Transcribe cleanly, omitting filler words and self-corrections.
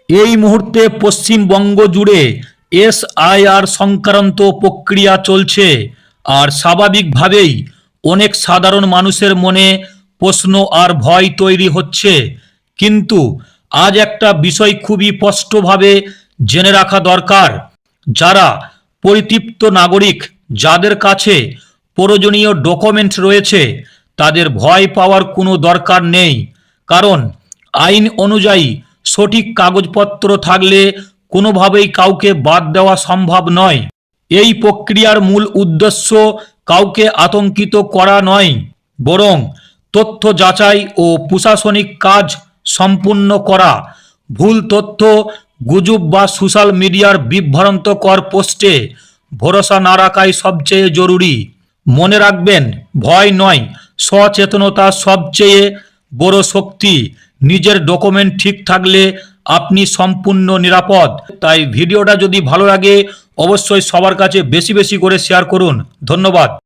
এই মুহূর্তে পশ্চিমবঙ্গ জুড়ে এসআইআর সংক্রান্ত প্রক্রিয়া চলছে। আর স্বাভাবিকভাবেই অনেক সাধারণ মানুষের মনে প্রশ্ন আর ভয় তৈরি হচ্ছে। কিন্তু আজ একটা বিষয় খুবই স্পষ্টভাবে জেনে রাখা দরকার। যারা পরিতৃপ্ত নাগরিক, যাদের কাছে প্রয়োজনীয় ডকুমেন্ট রয়েছে, তাদের ভয় পাওয়ার কোনো দরকার নেই। কারণ আইন অনুযায়ী সঠিক কাগজপত্র থাকলে কোনোভাবেই কাউকে বাদ দেওয়া সম্ভব নয়। এই প্রক্রিয়ার মূল উদ্দেশ্য কাউকে আতঙ্কিত করা নয়, বরং তথ্য যাচাই ও প্রশাসনিক কাজ সম্পূর্ণ করা। ভুল তথ্য, গুজব বা সোশ্যাল মিডিয়ার বিভ্রান্তকর পোস্টে ভরসা না রাখাই সবচেয়ে জরুরি। মনে রাখবেন, ভয় নয়, সচেতনতা সবচেয়ে বড় শক্তি। নিজের ডকুমেন্ট ঠিক থাকলে আপনি সম্পূর্ণ নিরাপদ। তাই ভিডিওটা যদি ভালো লাগে অবশ্যই সবার কাছে বেশি বেশি করে শেয়ার করুন। ধন্যবাদ।